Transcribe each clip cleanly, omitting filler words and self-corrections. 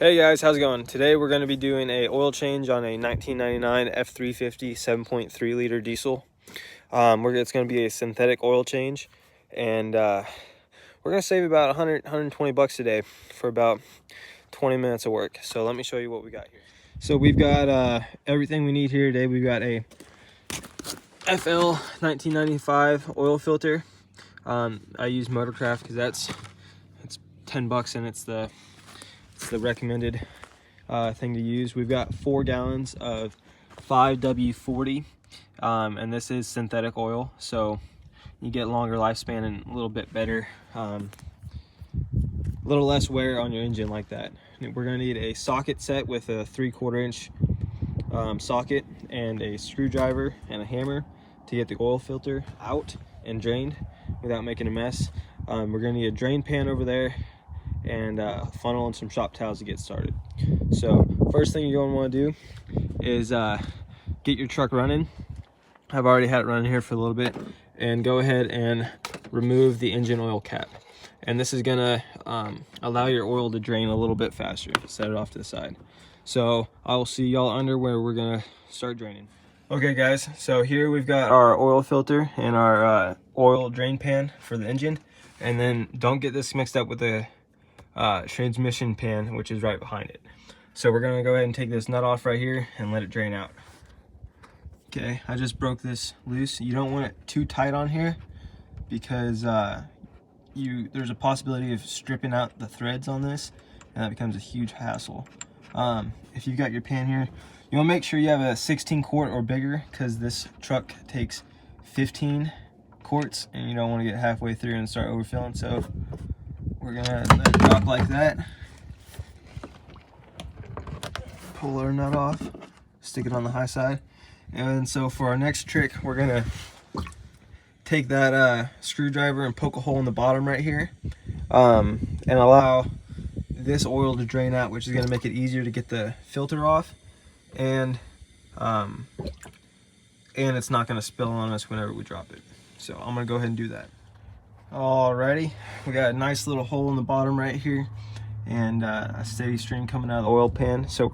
Hey guys, how's it going? Today we're going to be doing a oil change on a 1999 F-350 7.3 liter diesel. It's going to be a synthetic oil change, and we're going to save about 120 bucks today for about 20 minutes of work. So let me show you what we got here. So we've got everything we need here today. We've got a FL 1995 oil filter. I use Motorcraft because it's 10 bucks and it's the recommended thing to use. We've got 4 gallons of 5W40, and this is synthetic oil, so you get longer lifespan and a little bit better, a little less wear on your engine like that. We're going to need a socket set with a 3/4 inch socket and a screwdriver and a hammer to get the oil filter out and drained without making a mess. We're going to need a drain pan over there and a funnel and some shop towels to get started. So first thing you're going to want to do is get your truck running. I've already had it running here for a little bit, and go ahead and remove the engine oil cap, and this is gonna allow your oil to drain a little bit faster. Set it off to the side. So I'll see y'all under where we're gonna start draining. Okay guys, so here we've got our oil filter and our oil drain pan for the engine, and then don't get this mixed up with the transmission pan, which is right behind it. So we're gonna go ahead and take this nut off right here and let it drain out. Okay, I just broke this loose. You don't want it too tight on here because there's a possibility of stripping out the threads on this, and that becomes a huge hassle. If you've got your pan here, you want to make sure you have a 16 quart or bigger, because this truck takes 15 quarts and you don't want to get halfway through and start overfilling. So we're gonna let it drop like that. Pull our nut off, stick it on the high side. And so for our next trick, we're gonna take that screwdriver and poke a hole in the bottom right here, and allow this oil to drain out, which is gonna make it easier to get the filter off, and it's not gonna spill on us whenever we drop it. So I'm gonna go ahead and do that. Alrighty, we got a nice little hole in the bottom right here, and a steady stream coming out of the oil pan. So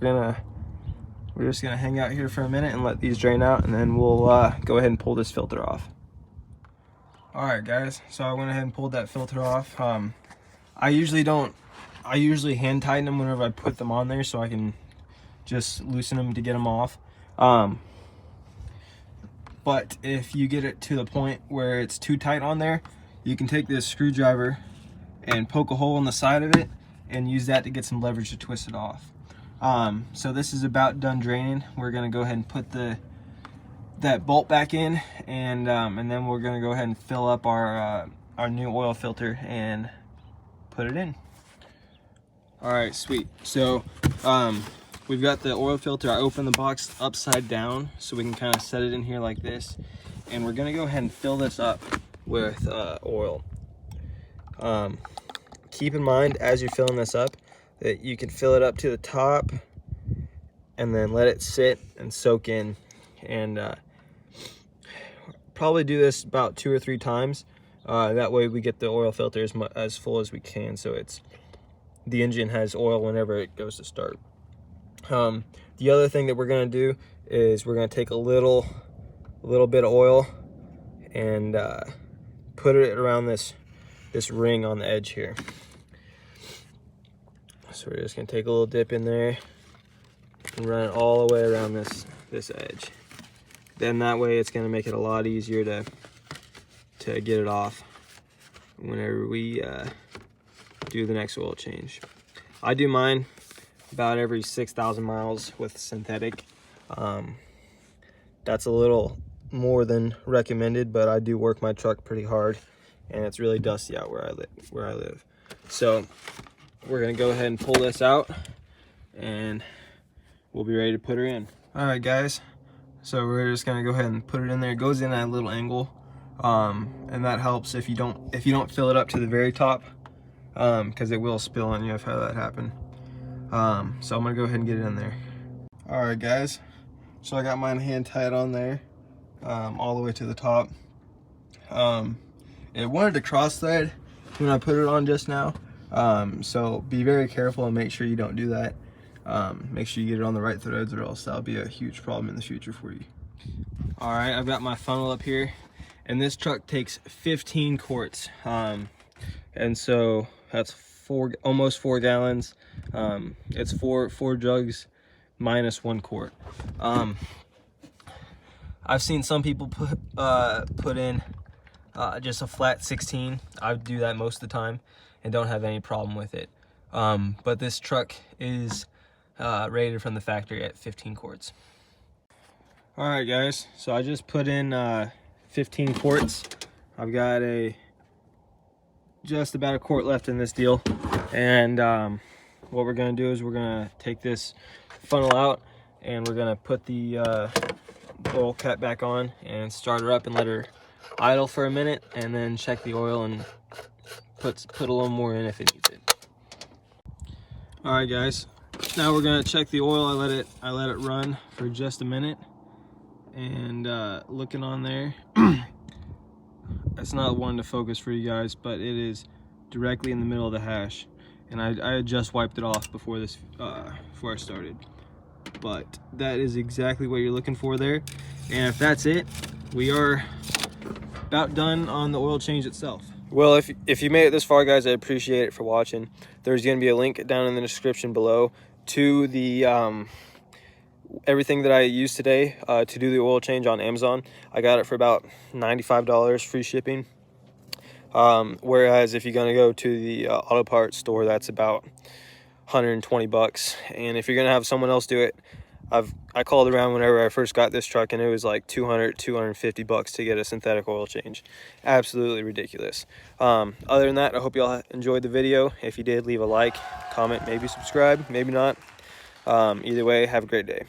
we're just gonna hang out here for a minute and let these drain out, and then we'll go ahead and pull this filter off. Alright guys, so I went ahead and pulled that filter off. I usually hand tighten them whenever I put them on there, so I can just loosen them to get them off. But if you get it to the point where it's too tight on there, you can take this screwdriver and poke a hole in the side of it and use that to get some leverage to twist it off. So this is about done draining. We're gonna go ahead and put that bolt back in, and then we're gonna go ahead and fill up our new oil filter and put it in. All right, sweet. So we've got the oil filter. I opened the box upside down so we can kind of set it in here like this, and we're gonna go ahead and fill this up with oil. Keep in mind as you're filling this up that you can fill it up to the top and then let it sit and soak in, and probably do this about 2 or 3 times. That way we get the oil filter as full as we can, so the engine has oil whenever it goes to start. The other thing that we're going to do is we're going to take a little bit of oil and put it around this ring on the edge here. So we're just going to take a little dip in there and run it all the way around this edge. Then that way it's going to make it a lot easier to get it off whenever we do the next oil change. I do mine about every 6,000 miles with synthetic. That's a little more than recommended, but I do work my truck pretty hard, and it's really dusty out where I live. So we're gonna go ahead and pull this out, and we'll be ready to put her in. All right guys, so we're just gonna go ahead and put it in there. It goes in at a little angle, and that helps if you don't fill it up to the very top, because it will spill on you. I've had that happen. So I'm gonna go ahead and get it in there. All right guys, so I got mine hand tied on there, all the way to the top. It wanted to cross thread when I put it on just now, So be very careful and make sure you don't do that. Make sure you get it on the right threads, or else that'll be a huge problem in the future for you. All right, I've got my funnel up here, and this truck takes 15 quarts. And so that's almost 4 gallons. It's four jugs minus 1 quart. I've seen some people put in just a flat 16. I do that most of the time and don't have any problem with it. But this truck is rated from the factory at 15 quarts. All right, guys, so I just put in 15 quarts. I've got just about a quart left in this deal, and what we're gonna do is we're gonna take this funnel out, and we're gonna put the oil cap back on and start her up and let her idle for a minute, and then check the oil and put a little more in if it needs it. All right, guys, now we're gonna check the oil. I let it run for just a minute, and looking on there, it's not one to focus for you guys, but it is directly in the middle of the hash, and I had just wiped it off before I started. But that is exactly what you're looking for there, and if that's it, we are about done on the oil change itself. Well, if you made it this far, guys, I appreciate it for watching. There's going to be a link down in the description below to the everything that I used today to do the oil change on Amazon. I got it for about $95 free shipping. Whereas if you're going to go to the auto parts store, that's about 120 bucks. And if you're going to have someone else do it, I called around whenever I first got this truck, and it was like 250 bucks to get a synthetic oil change. Absolutely ridiculous. Other than that, I hope y'all enjoyed the video. If you did, leave a like, comment, maybe subscribe, maybe not. Either way, have a great day.